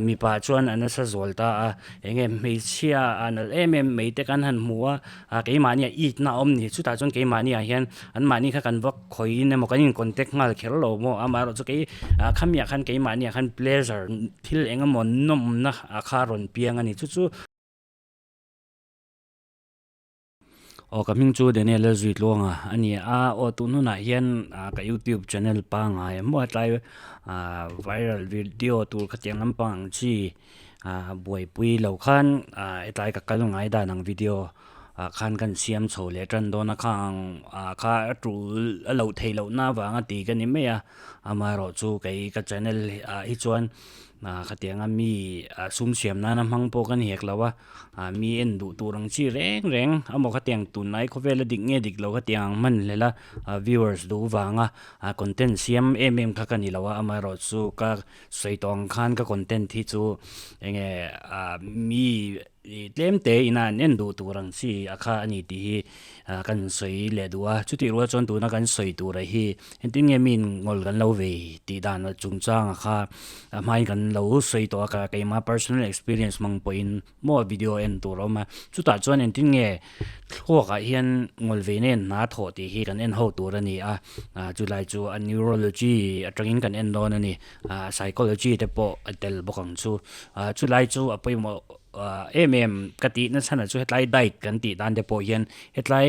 มีป่าชวนอันนั้นสะสวลตาเองไม่เชียอันนั้นไม่เตกันหันหัวเกี่ยมาเนี่ยอีน่าอมนี่สุดท้ายจนเกี่ยมาเนี่ยเห็นอันมานี่เขากันว่าคอยเนี่ยมันก็ยิ่งคอนเทกต์งาเขียวโลโมอามาเราจะเกี่ยขมีขันเกี่ยมาเนี่ยขันเพลเซอร์ที่เองก็มันนุ่มนะคารอนเปียงอันนี้จู่โอ้ก็มิงจูเดเนี่ยเลจุดลวงอันนี้โอ้ตุนน่ะเห็นกับ YouTube channel ปังมั่วใจviral video ตัวขัดยังน้ำปังที่บวยปุยเหล่าขันใจกับกันลงไงได้หนังวิดีโอขันกันเสียมโฉเลจันโดนข้างข้าจูเหล่าเทเหล่าหน้าวางตีกันนี่ไม่มาเราจูกับ channel อีจวนขัดยังมีซุ่มเสียมนั้นมังโปกันเหกแล้วว่ามีเอ็นดูตัวรังชีแรงบอกขัดยังตุนไหนเขาเวลาดิกเงี้ยดิกเราขัดยังมันเลยละ viewers ดูวางcontent เสียมข้ากันนี่แล้วว่ามาเราจูกับใส่ตองขันกับ content ที่จูเงี้ยมีเล่มเตยน่ะเน้นดูตัวรังสีข้านี่ที่กันสวยเลยดูจุดที่รู้ว่าจนตัวนักกันสวยตัวอะไรที่เห็นที่เงี้ยมีงอลกันเล่าเวที่ด้านจุงจ้างข้าไม่กันเล่าสวยตัวก็เกี่ยมา personal experience มังปอยน์มั่ววิดีโอเอ็นตัวเรามาจุดตัดจวนเห็นที่เงี้ยพวกเฮียนงอลเวเน้นน่าถอดที่ฮีกันเอ็นเข้าตัวนี่จุดไล่จูneurology ตรงนี้กันเอ็นโดนนี่psychology แต่พอเดลบอกกันจุดไล่จูไปหมดกตินั่นฉันจะให้ไล่ได้กันติดานเดปเย็นให้ไล่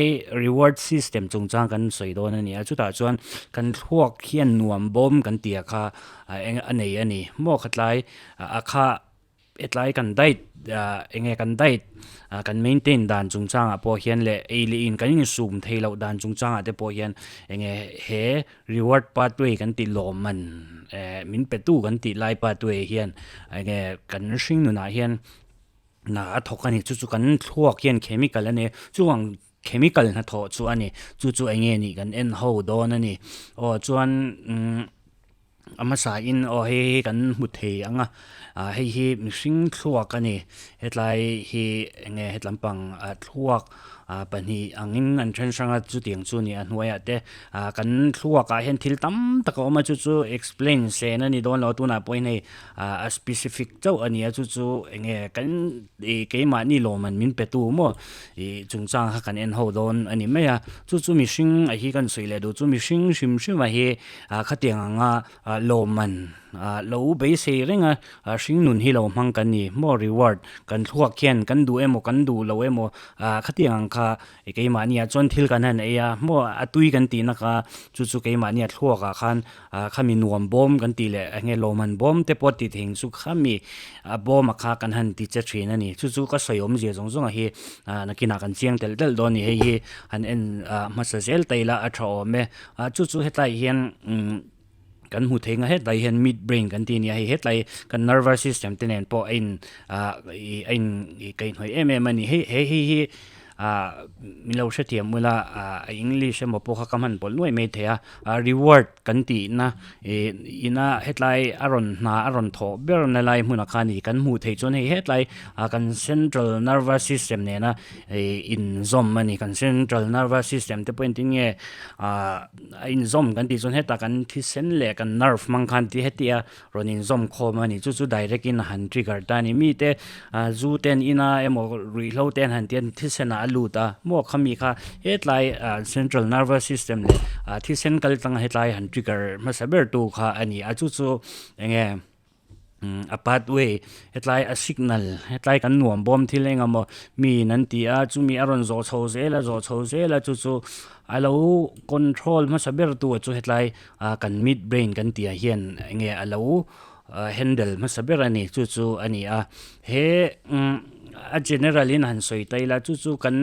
reward system จงจ้างกันสวยโดนนี่จุดต่างชวนกันพวกเขียนนวมบ่มกันเตียค่ะอันนี้หม้อขัดไล่ค่ะไล่กันได้กันได้กัน maintain ด่านจงจ้างพอเขียนเลยลีนกันยิ่งซูมเทเราด่านจงจ้างเดปเย็นเฮ reward pathway กันติดลมมันมินเป็ดตู้กันติดไล่ pathway เฮียนกันสิ่งหนึ่งนะเฮียนถกกันนี่จู่ๆกันทั่วเขียนเคมีกันแล้วเนี่ยจู่วงเคมีกันนะถอจู่อันนี้จู่ๆนี่กันเอ็นโฮโดนนี่จวนมาสายอินให้กันมุดเทียงให้มิสิ่งทั่วกันนี่เฮ็ดไรให้เฮ็ดลำปังทั่วปัญหาอันนั้นฉันสังจุดเตียงจุนี่อันหัวแต่กันทั่วกันเห็นทิลตั้มตะก็มาจู่ๆ explain เซนนี่โดนเราตัวน่ะปอยในspecific เจ้าอันนี้จู่ๆกันเกี่ยมานี่โลมันมินเป็ดตัวมั่วจงจ้างกันเอ็นโฮโดนอันนี้ไม่จู่ๆมีสิ่งไอ้ที่กันสวยเลยดูจู่มีสิ่งชิมว่าให้ขัดยังโลมันเราไปเสียเรื่องสิ่งนุ่นที่เรามั่งกันนี่มั่ว reward กันทั่วเขียนกันดูกันดูเราขัดยังเกี่ยมาเนี่ยจนทิลกันนั่นมั่วตุยกันตีนะคะจู่ๆเกี่ยมาเนี่ยทั่วกันข้ามีนวมบอมกันตีเลยโลมันบอมแต่พอติดเหงสุข้ามีบอมข้ากันหันติดจะเทรนนี่จู่ๆก็สยมเสียจงให้นักกินกันเสียงเตลโดนนี่ให้หันมาเสียเตละชอบไหมจู่ๆให้ไตเห็นกันหูเทงเฮ็ดไรเห็น mid brain กันทีนี้เฮ็ดไรกัน nervous system ที่เนี่ยพอกันหอยมันนี่ให้มีเราเสียมูลอังกฤษมาพวกเขาคำหันบอลด้วยไม่เทียreward กันตีนะเฮ็ดไรอารอนทอเบอร์ในไรมุนอานี่กันหูเทจนเฮ็ดไรกัน central nervous system เนี่ยนะin zawm มันนี่กัน central nervous system ที่เป็นที่เนี่ยin zawm กันตีจนเฮ็ดกันที่เส้นเล็กกัน nerve มังคันที่เฮ็ดรอน in zawm คอมันนี่จู่ๆ direct อินหัน trigger ตานี่มีแต่จู่เต้นreload เต้นหันเต้นที่เส้นลูตามั่วขมีค่ะเฮ็ดไลcentral nervous system เลยที่เส้นกัลตั้งเฮ็ดไลหัน trigger มาสับเบอร์ตัวค่ะอันนี้จู่pathway เฮ็ดไลsignal เฮ็ดไลกันหน่วมบอมที่เล่งมีนั่นที่จู่มีอารมณ์โจโฉเซละจู่เรา control มาสับเบอร์ตัวจู่เฮ็ดไลกัน mid brain กันที่เฮียนเรา handle มาสับเบอร์อันนี้จู่อันนี้เฮgenerally นั่นสวยแต่ละจู่ๆกัน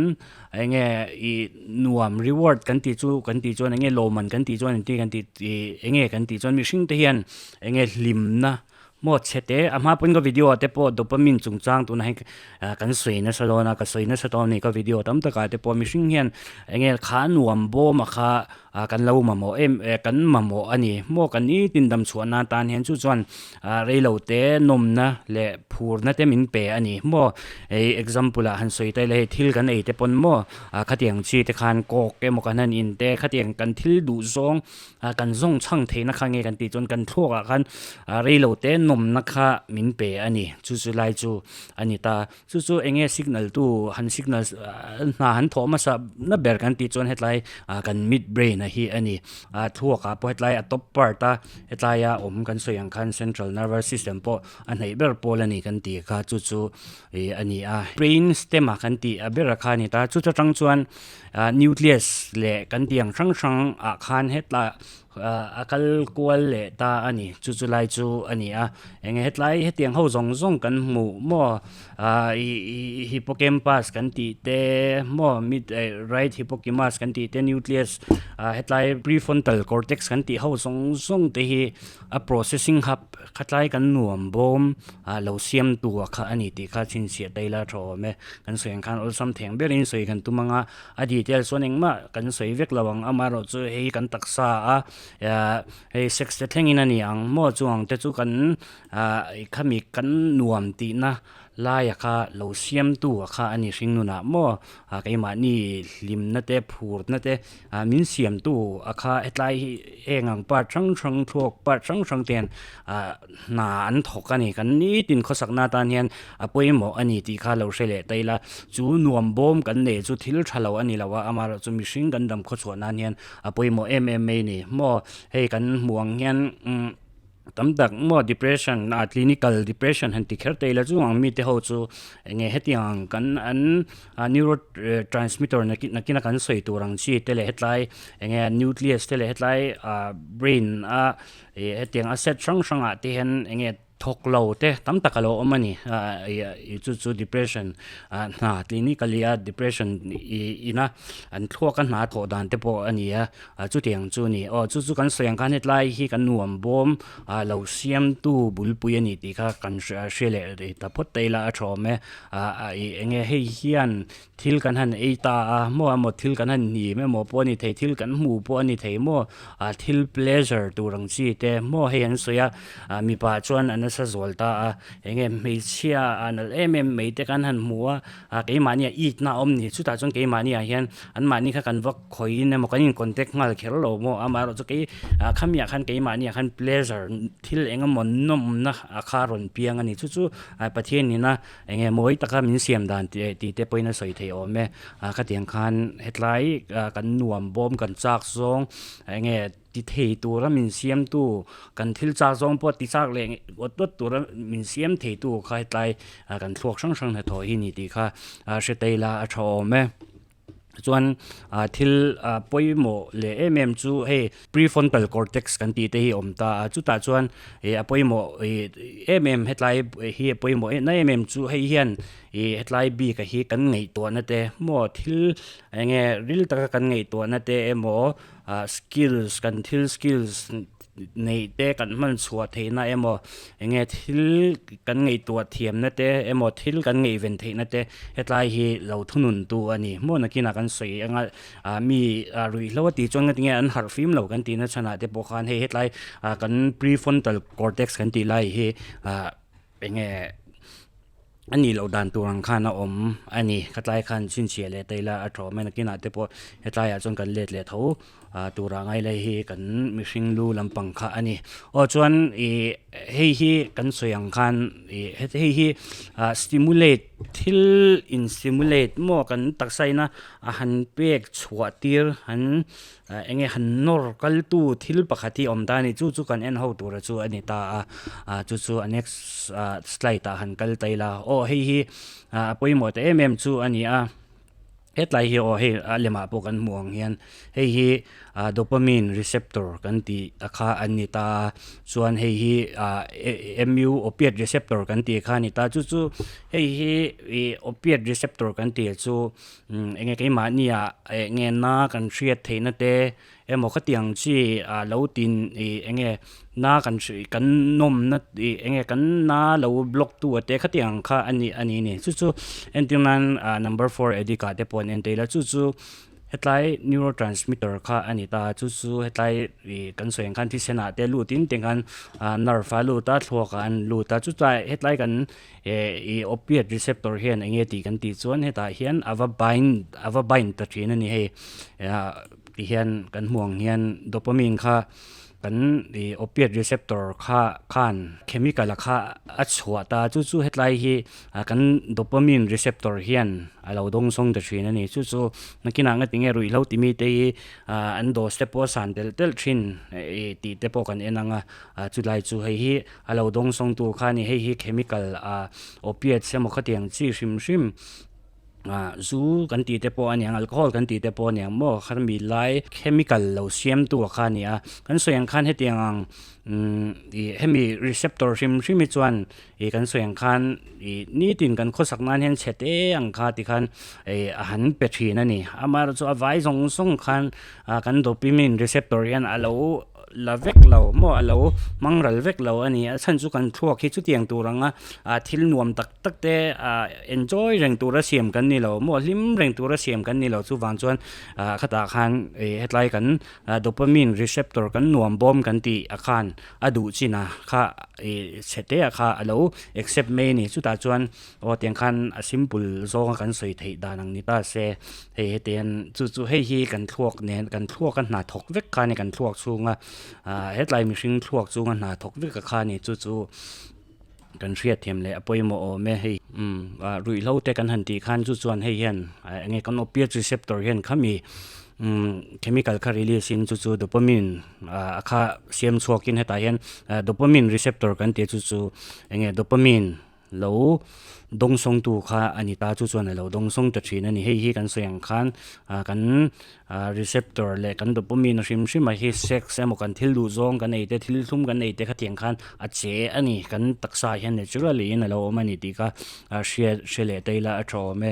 นวม reward กันตีจู่โลมันกันตีจู่นั่นที่กันตีกันตีจู่มีสิ่งที่เห็นลิมนะหมดเสร็จมาเป็นก็วิดีโอแต่พอโดปามินจงจ้างตัวนั้นกันสวยนะสะดวกนะก็สวยนะสะดวกนี่ก็วิดีโอตั้มตะการแต่พอมีสิ่งเห็นขานวมโบมาขากันเล่ามาโมกันมาโมอันนี้โมกันนี้ตินดำสวนนาตานเห็นจู่จวนเรื่องเล่าเตะนมนะและพูดนะเตมินเปอันนี้โมexample หันสวยแต่เลยทิลกันแต่ปนโมขัดยังชีแต่ขานโกกโมกันนั่นอินแต่ขัดยังกันทิลดูซองกันซองช่างเทนะข้างกันตีจนกันทั่วกันเรื่องเล่าเตะนม nom nakha min pe ani chu lai chu ani ta chu enge signal tu han signal na han thoma sa na ber kan ti chon hetlai kan mid brain a hi ani thluak a po hetlai a top part a hetlai a kan soyang khan central nervous system po an nei ber pol ani kan ti kha chu ani brain stem a kan ti a ber kha ni ta chu tang chuan nucleus le kan tiang sang a khan hetla akal kual le ta ani chu lai chu ani enge hetlai hetiang ho zong kan mu mo hippocampus kan ti te mo mid right hippocampus kan ti te nucleus hetlai prefrontal cortex kan ti ho zong te hi a processing hub khatlai kan nuam bom lo siam tu kha ani ti kha chin sia taila tho me kan soeng khan ol sam theng berin soi kan tumanga a detail soning ma kan soi vek lawang amaro chu hei kan taksa hei sex te thengin ani ang mo chuang te chu kan khami kan nuam ti na laya kha lo siam tu kha ani hring nuna mo keima ni lim na te phur na te min siam tu akha hetlai engang pa thang thok pa thang ten na an thok ani kan ni tin khosak na tan hian apoimo ani ti kha lo hrele taila chu nuam bom kan ne chu thil thalo ani lawa amara chu mihring kan dam kho chhuan an hian apoimo MMA ni mo hei kan muang hian tamtak mo depression clinical depression han ti kher teila chu ang mi te ho chu nge hetiang kan an neurotransmitter na kina kan soi turang chi tele hetlai nge nucleus tele hetlai brain hetiang asset sang a te hen nge thok lo te tam takalo omani chu depression na clinically depression ina an thluak kan na tho dan te po ania chu tiang chu ni chu kan soyang kan hetlai hi kan nuam bom lo siam tu bulpui ani ti kha kan shele ta phot teila a thome enge hei hian thil kan han eita mo thil kan han ni me mo po ni thei thil kan mu po ani thei mo thil pleasure turang chi te mo hei an soya mi pa chuan an sa zolta enge meichia anal meite kan han muwa ke mania eat na omni chuta chon ke mania hian an mani kha kan vak khoi ne mo kanin contact ngal khel lo mo amaro chu ke khamya khan ke mania khan pleasure thil enga mon nom na akharon piang ani chu pathian ni na enge moi taka min siam dan ti te poina soi thei ome kha tiang khan hetlai kan nuam bom kan chak zong enge ti thei tura min siam tu kan thil cha zong po ti chak leng otot tura min siam thei tu khai tai kan thlok sang na tho hi ni ti kha sheteila a thome chuan thil poimo le chu hei prefrontal cortex kan ti te hi omta chuta chuan poimo hetlai hi poimo na chu hei hian hetlai bi ka hi kan ngei to na te mo thil enge ril ta kan ngei to na te emo skills kan thil skills nei te kan man chhuat theina emo enge thil kan ngei to thiam na te emo thil kan ngei ven theina te hetlai hi lo thunun tu ani mo na kina kan soi anga mi rui lo ti chong nge an har film lo kan ti na chana te po khan he hetlai kan prefrontal cortex kan ti lai hi enge ani lo dan turang khana ani khatlai khan chin chiale teila a tho mena kina te po hetlai a chon kan let le tho turangai le hi kan mihring lu lampang kha ani chuan hei hi kan soyang khan hei hi stimulate thil in stimulate mo kan taksaina han pek chhuatir han enge han nor kal tu thil pakhati omdani chu kan en ho tur chu ani ta chu next slide ta han kal taila hei hi poimo te chu ani hetlai hi hei lema po kan muang hian hei hi dopamine receptor kan ti akha anita chuan hei hi mu opiate receptor kan ti kha ni ta chu hei hi opiate receptor kan ti chu enge ke ma nia nge na kan hriat theina te emo khatiang chi lo tin enge na kan nom na enge kan na lo block tu te khatiang kha ani ni chu entiman number 4 edika te pon entela chu hetlai neurotransmitter kha anita chu hetlai kan soeng khan thi sena te lu tin tengan nerve lu ta thluak an lu ta chu chai hetlai kan opiate receptor hian enge ti kan ti chuan heta hian avangin ta thin ani he hian kan muang hian dopamine kha กันopiate receptor ค่าขัน chemical ค่าอัดชัวตาจู่ๆเฮ็ดไรฮีกัน dopamine receptor เฮียนเราดงทรงแต่ชีนั่นนี่จู่ๆนักกินงติงเงรุยเราติมีเตยอันโดสเตปโอสันเตลชินตีเตปโอกันเอ็นังจุดไลจู่ให้ฮีเราดงทรงตัวค่านี่ให้ฮี chemical opiate เสมอขเตียงจีชิมซูกันตีเตปอันยังแอลกอฮอล์กันตีเตปอันยังโม่ขันมีไลเคมีคอลเราเสียมตัวข้านี่กันส่วนขันให้เตียงให้มีรีเซปเตอร์ชิมจวนกันส่วนขันนี่ตินกันโคสักนั้นเห็นเฉดอังคาติขันอาหารเป็ดชีนั่นนี่มาเราจะเอาไว้ส่งขันกันโดปิมินรีเซปเตอร์ยันเราลาเวกเราโม่เรามังรัลเวกเราอันนี้ฉันสุกันทั่วคิดสุดอย่างตัวรังทิลนวมตักแต่enjoy เร่งตัวระเสียมกันนี่เราโม่ลิมเร่งตัวระเสียมกันนี่เราสุวรรณชวนขตาขันเฮ็ดไรกันโดปามีนรีเซปเตอร์กันนวมบอมกันตีอาคารดูจีนะค่ะเสร็จแล้วค่ะเรา accept ไม่นี่สุดท้ายชวนเตียงขันsimple โซกันสวยที่ดานังนิตาเสเตียนจู่ๆให้ฮีกันทั่วเนี่ยกันทั่วกันหนาถกเวกกันในกันทั่วสูงเฮ็ดไรมีสิ่งทั่วสูงกันหนาถกเวกกันนี่จู่ๆกันเชียดเทียมเลยปอยโมไม่ให้รุยเล่าแต่กันหันตีขันจู่ๆให้เห็นไงกัน opiate receptor เห็นเขามีchemical ค่า release จู่ๆ dopamine ค่าเสียมชัวกินให้ตายเห็นdopamine receptor กันเตะจู่ๆไง dopamine แล้วดงทรงตัวค่าอันนี้ตาจู่ๆเราดงทรงตัดชีนั่นนี่ให้กันเสียงขันกัน receptor เลยกัน dopamine ชิมมาให้ sex เอ็มกันทิลดูซองกันไอเตทิลทุ่มกันไอเตขัดเถียงขันเจอันนี้กันตักษาเห็นเนี่ยจุดละลีนั่นเรามันนี่ตีก็เชียร์เตยละชอบไหม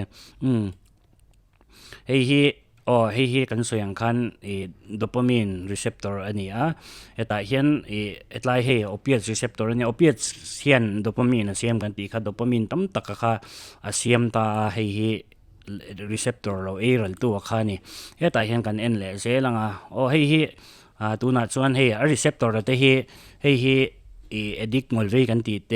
ให้กันส่วนขันโดปามีนรีเซปเตอร์อันนี้แต่เห็นไลให้โอปิเอตรีเซปเตอร์เนี่ยโอปิเอตเสียนโดปามีนเสียมกันตีค่ะโดปามีนตั้มตักค่ะเสียมตาให้รีเซปเตอร์เรารัลตัวค่ะนี่แต่เห็นกันเอ็นเลยเสียลังให้ตัวนัดส่วนให้รีเซปเตอร์แต่ให้edict งอลรีกันตีเต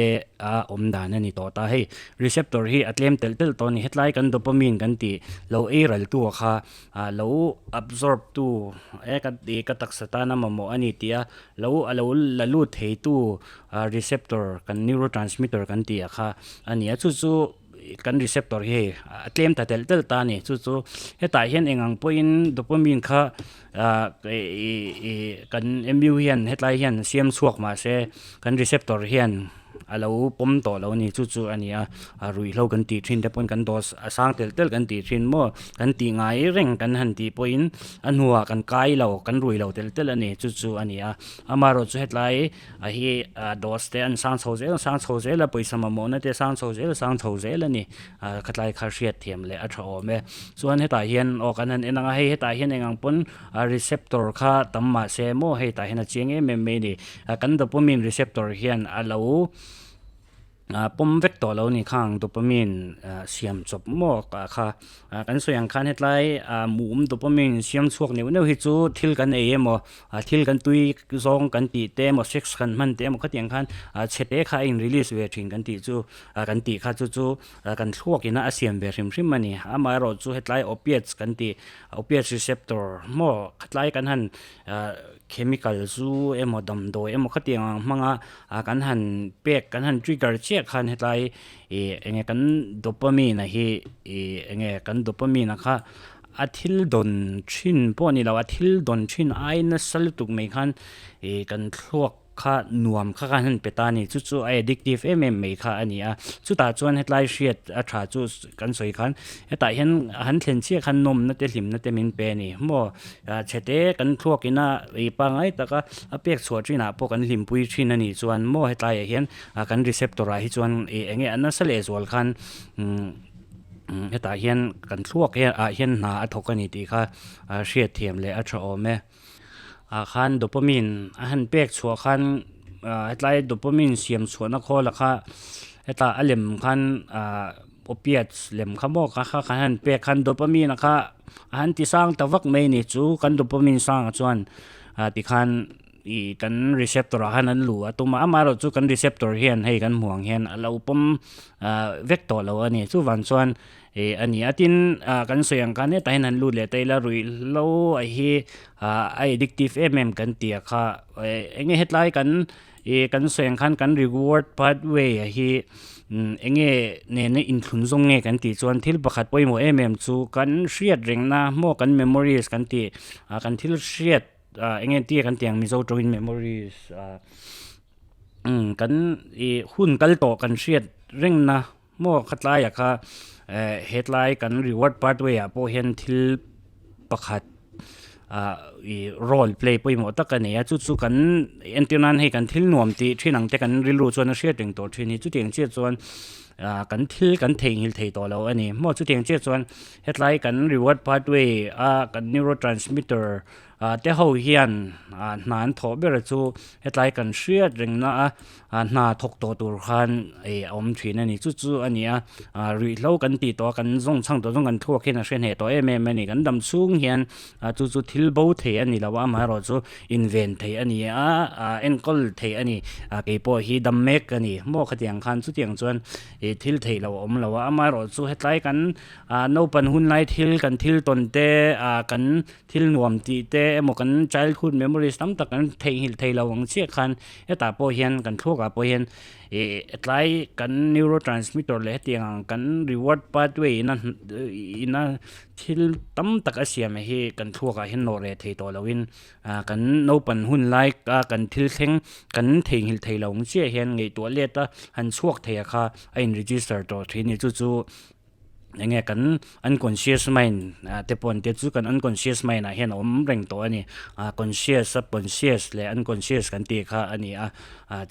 อมดานันนี่ต่อตาให้ receptor ให้อัตเลมเตลตอนนี้เฮ็ดไลกันโดปามีนกันตีเรารัลตัวค่ะเรา absorb ตัวกันตีกตักสตานะมโมอันนี้ตีเราละลูดให้ตัวreceptor กัน neurotransmitter กันตีค่ะอันนี้จู่กัน receptor ให้อัตเลมแต่เตลตานี่จู่เฮ็ดตายเห็นเองอังพอยน์โดปามีนค่ะกันเอ็มยูเฮียนเฮ็ดไรเฮียนเสียมสวกมาเสกันรีเซปเตอร์เฮียนเราปมต่อเรานี่จู่ๆอันนี้รุยเรากันตีทินแต่ปนกันดอสสร้างเตลกันตีทินมั่วกันตีไงเร่งกันหันตีปอยน์อันหัวกันไกเรากันรุยเราเตลอันนี้จู่ๆอันนี้มาเราจะเฮ็ดไรฮีดอสเตอันสร้างโซเซแล้วปอยสมมติเตสร้างโซเซแล้วนี่ขัดไรคาเชียเทียมเลยอัตราอเมส่วนให้ตาเฮียนออกกันนั้นเองให้ตาเฮียนเองปนreceptor ค่ะตั้มมาเซโมให้ตาเห็นเชียงเมนี่กันโดปามีน receptor เฮียนเราปมเวกตัวเรานี่ข้างโดปามีนเสียมจบโมกค่ะกันส่วนขันเฮ็ดไรหมุมโดปามีนเสียมช่วงนี้ฮิจูทิลกันโมทิลกันตุยซองกันตีเตมเซ็กซ์กันมันเตมก็เตียงขันเช็ดค่ะอินรีลิสเวทิงกันตีจู่กันตีค่ะจู่กันทั่วกินเสียมเวริมมันนี่มาเราจู่เฮ็ดไรโอเปียตกันตีโอเปียตรีเซปเตอร์โมเฮ็ดไรกันหันchemical จู่ดำโดก็เตียงมังกันหันเปียกกันหันทริกเกอร์เช็คขันเฮ็ดไรเงี้ยกันโดปามีนเงี้ยกันโดปามีนนะคะทิลดอนชินพวกนี้เราทิลดอนชินไอ้นั่นสรุปตุกไม่ขันกันทลวกข้านวมข้ากันเปตานี่จู่ไอ้ addictive ไม่ข้าอันนี้จู่ตาจวนเฮ็ดไลเชียดชาจู่กันสวยขันแต่เห็นหันเทียนเชี่ยขันนมนั่นเตลิมนั่นเตมินเปนี่โม่เฉดกันทลวกกินปังไอ้แต่ก็เปียกสวดจีน่ะพวกกันลิมปุยชินนี่จวนโม่เฮ็ดไลเห็นกัน receptor ให้จวนเงี้ยอันนั้นเสลสวลขันแต่เห็นกันทลวกเห็นหนาทกกันนี่ตีค่ะเชียดเทียมเลยอัตราอเมขันโดปามีนหันเปียกชัวขันไล่โดปามีนเสียมชัวนักข้อละค่ะแต่เล่มขันโอเปียตเล่มขโมกค่ะขันเปียกขันโดปามีนนะคะหันที่สร้างตะวักไม่นี่จู่ขันโดปามีนสร้างจวนที่ขัน กัน receptor ฮันนั้นหลัวตัวมาเราจูกัน receptor เฮียนให้กันห่วงเฮียนเราปมvector เราอันนี้จูวันส่วนอันนี้อาทินกันเสียงกันเนี่ยแต่นั้นรู้เลยแต่ละรุ่ยเราaddictiveกันเตียค่ะเงี้ยเฮ็ดไรกันกันเสียงกัน reward pathwayเงี้ยเนี่ยอินทุนทรงเงี้ยกันตีส่วนที่ประคัดไปหมดจูกันเชียดเร่งนะโมกัน memories กันตีกันที่เชียดเงี้ยตีกันเตียงมี chungin memories กันหุ่นกันโตกันเชียดเร่งนะโมขัดไล่อะค่ะเฮ็ดไล่กัน reward pathway พอเห็นที่ประคัดrole play ไปหมดตะกันเนี่ยจุดกันเอ็นตินันให้กันทิลนวมตีที่หนังแต่กันริลูส่วนเชียร์ถึงตัวที่นี่จุดเดียงเชียร์ส่วนกันทิลกันเทงหิลเทตัวเราอันนี้หมดจุดเดียงเชียร์ส่วนเฮ็ดไลกัน reward pathway กัน neurotransmitter แต่เขาเฮียนนานทบเบรจูเฮ็ดไลกันเชียร์ถึงนะนาทกตัวคันอมทีนั่นนี่จุดอันนี้รีเล่ากันตีตัวกันส่งช่างตัวส่งกันทั่วแค่นั้นเช่นเหตุตัวนี่กันดำสูงเฮียนจุดทิลบูเทอันนี้เราว่ามาเราจูอินเวนเทอันนี้เอ็นกอลเทอันนี้เกี่ยวกับฮีดัมเมกอันนี้โม่ขัดยังคันจุดยังส่วนทิลเทเราเราว่ามาเราจูเฮ็ดไลกันโนปันหุ่นไลทิลกันทิลตนเตกันทิลนวมตีเตหมกัน childhood memories ตั้งแต่กันเทหิลเทเราวังเชี่ยคันตาโปเฮียนกันทั่วกับโปเฮียนไลกัน neurotransmitter เลยที่ยังกัน reward pathway นั่นที่ตั้มตักเสียมให้กันทั่วกับเห็นโนเรทตัวเราวินกันโนปันหุ่นไลกันทิลเทงกันเทหิลเทเราวังเชี่ยเฮียนไงตัวเล็ดหันช่วงเทียค่ะไอ้ register ตัวที่นี่จู่ยังไงกัน unconscious mind แต่ปนเดี๋ยวจู่กัน unconscious mind เห็นเร่งตัวนี่conscious subconscious และ unconscious กันตีค่ะอันนี้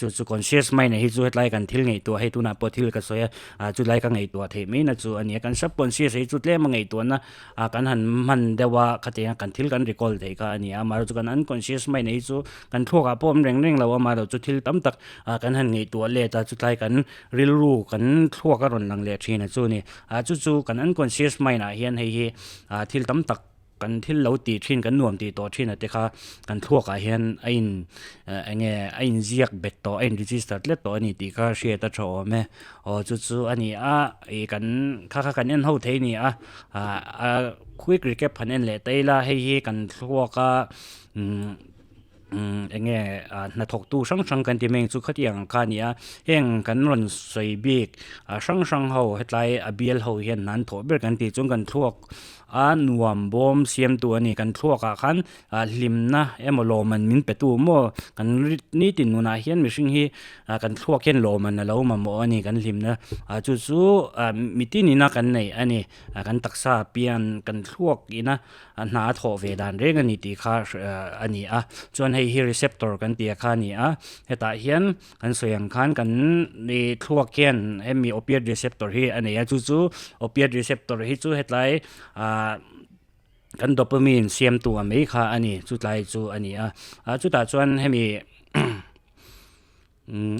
จู่ conscious mind ให้จู่ไล่กันทิลไงตัวให้ตัวน่ะปวดทิลก็สวยจู่ไล่กันไงตัวเทไม่นะจู่อันนี้กัน subconscious ให้จู่เล่มันไงตัวนะกันหันมันเดี๋ยวว่าขัดยังกันทิลกัน recall เทค่ะอันนี้มาจู่กัน unconscious mind ให้จู่กันทั่วกับป้อมเร่งเราว่ามาเราจู่ทิลตั้มตักกันหันไงตัวเล่แต่จู่ไล่กันริลรู้กันทั่วกันรอนหลังเล่ทีนะจู่นี่จู่กัน unconscious mind เฮียนให้ทิลตั้มตักกันทิลเราตีทินกันนวมตีตัวทินแต่ค่ะกันทั่วกับเฮียนไอ้เจียกเบ็ดตัวไอ้ register เล็ดตัวนี่ตีค่ะเชียร์ตัดโฉมจู่อันนี้กันค่ะกันยันเฮาเทนี่quick recap พันเอ็นเลยแต่ละให้กันทั่วกับนักทกตู้ช่างกันที่เมืองสุขที่อย่างกันเนี่ยเองกันรอนสวยบีกช่างเขาเฮ็ดไรเบียลเขาเห็นนั้นถอเบิดกันที่จงกันทั่วนวมบอมเสียมตัวนี่กันทั่วกันลิมนะโลมันมินเปตูโมกันนี่ตินูนาเฮียนมิชิงฮีกันทั่วเห็นโลมันนะเรามาโมอันนี้กันลิมนะจู่มิตินี่นะกันไหนอันนี้กันตักษาเปลี่ยนกันทั่วอีนะนาถอเวดานเรื่องนี้ตีค่ะอันนี้จนให้ฮี receptor กันตีค่ะนี่เฮตาเฮียนกันเสียงคันกันนี่ทั่วเขียนให้มี opiate receptor ฮีอันนี้จู่opiate receptor ฮีจู่เฮ็ดไรกันโดปามีนเสียมตัวไม่ค่ะอันนี้จุดไรจู่อันนี้จุดตาชวนให้มี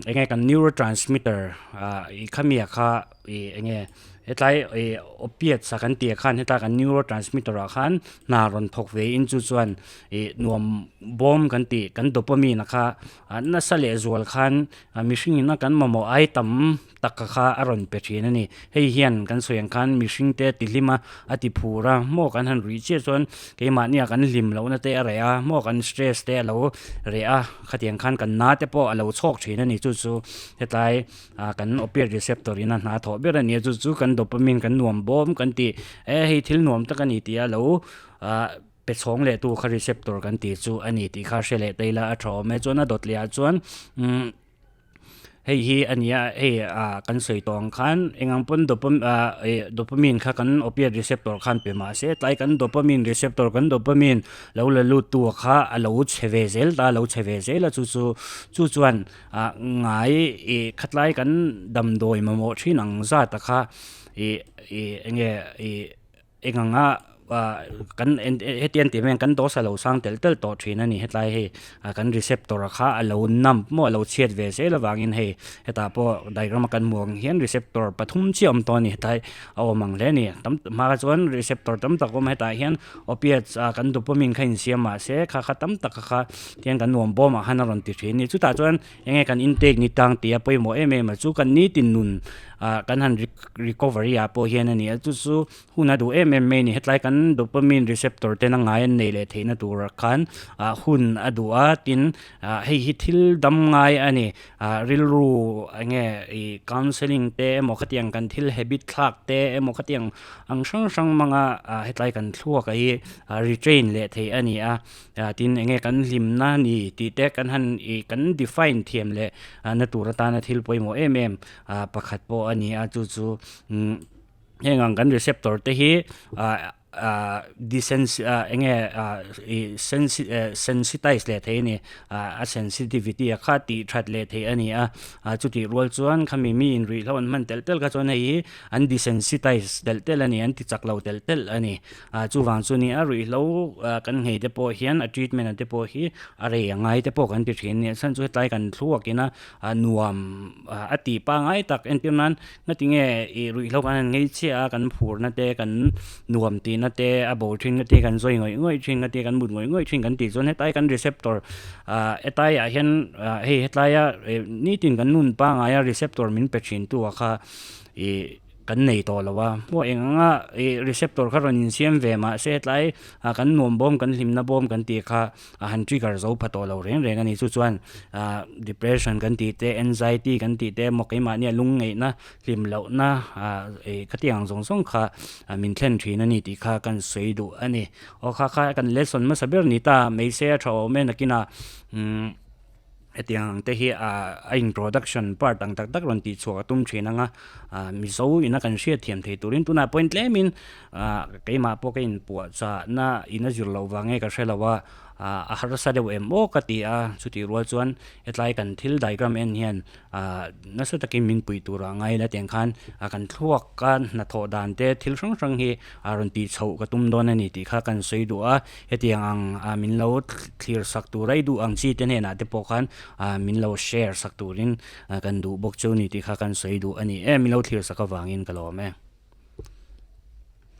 ยังไงกัน neurotransmitter อีกขมีค่ะยังไงเฮ็ดไรopiate สักกันเตียคันเฮ็ดกัน neurotransmitter คันน่ารอนทกเวอินจุดส่วนนวมบอมกันตีกันโดปามีนนะคะนั่นสเลจวลคันมิชิงนักกันมาโมไอตัมตักค่ะอารอนเปรียนนี่ให้เฮียนกันสวยงคันมิชิงเตติลิมาอติพูระโมกันหันรีเจส่วนเกมาเนี่ยกันลิมแล้วนะเตอะไรโมกันสเตรสเตแล้วเรียขัดยังคันกันนาเตปอเราชอกเชนนี่จู่เฮ็ดไรกันโอเปียรีเซปตอร์นั่นหาถอเบรเนี่ยจู่กันโดปามีนกันนวมบอมกันตีให้ทิลนวมตะกันนี่ตีแล้วเป็ดสองเลยตัวคารีเซปตอร์กันตีจู่อันนี้ตีคาเชเลตเลยละชอแม่จวนน่ะดดเลียจวนให้อันนี้กันสวยตองคันเองอังปนโดปามีนค่ะกันโอเปียรีเซปตอร์คันเป็นมาเสไลกันโดปามีนรีเซปตอร์กันโดปามีนแล้วเลยรู้ตัวค่ะเราเชเวเซลตาเราเชเวเซลจู่จวนง่ายคัดไล่กันดำโดยมาโมที่หนังซาตะค่ะเองอัง kan hetian ti men kan do sa lo sang tel to thin ani hetlai he kan receptor kha alo nam mo lo chet ve se lawangin he heta po diagram kan muang hian receptor pathum chiam to ni hetai awmang le ni tam ma chuan receptor tam takom heta hian opiates kan dopamine khain siam ma se kha tam tak kha tian kan nuam bom han ron ti thin ni chu ta chuan enge kan intake ni tang ti apoi mo ma chu kan ni tin nun kan han recovery a po hian ani chu chu huna du me ni hetlai kan dopamine receptor te na ngai nei le theina tur khan hun adua tin hei hi thil dam ngai ani rilru ange counseling te mo khatiang kan thil habit thak te mo khatiang ang sang manga hetlai kan thluak ai retrain le the ani tin enge kan limna ni ti te kan han kan define thiam le na tur ta na thil poi mo pakhat po ani chu chu hengang kan receptor te hi sensitize le the ni sensitivity kha ti that le the ani chu ti rol chuan khami mi in ri hlon man tel ka chuan hi an desensitize tel ani an ti chaklo tel ani chu wang chu ni a ri lo kan ngei te po hian a treatment te po hi are ngai te po kan ti thin ni san chu tlai kan thluakina nuam ati pa ngai tak entirnan natinge ri lo kan ngei chia kan phur na te kan nuam ti na te abo thin te kan zoi ngoi thin te kan mut ngoi thin kan ti zon hetai kan receptor etai a hian he hetlaya ni tin kan nun pa nga ya receptor min pe thin tu kha kan nei to lawa mo enga receptor kha ron siam ve ma se tlai kan nom bom kan limna bom kan ti kha han trigger zo phato lo reng ani chu chuan depression kan ti te anxiety kan ti te mo kai ma ni lung ngei na lim lo na khatiang zong kha min thlen thin ani ti kha kan seidu ani o kha kan lesson ma saber ni ta me se thaw me nakina etiang te hi introduction part ang tak ron ti chu tum thina nga mi zo ina kan sia thiam thei turin tuna point le min keima po kein pu cha na ina jur lo wange ka shelawa a har sa de mo ka ti chuti rual chuan etlai kan thil diagram en hian na sa takin min pui tura ngai la teng khan kan thluak kan na tho dan te thil sang hi ron ti chauh ka tum don ani ti kha kan sei du hetiang ang minlo thlirsak tu rai du ang chi te ne na te po khan minlo share sak turin kan du bok chu ni ti kha kan sei du ani minlo thlirsak awangin ka lawm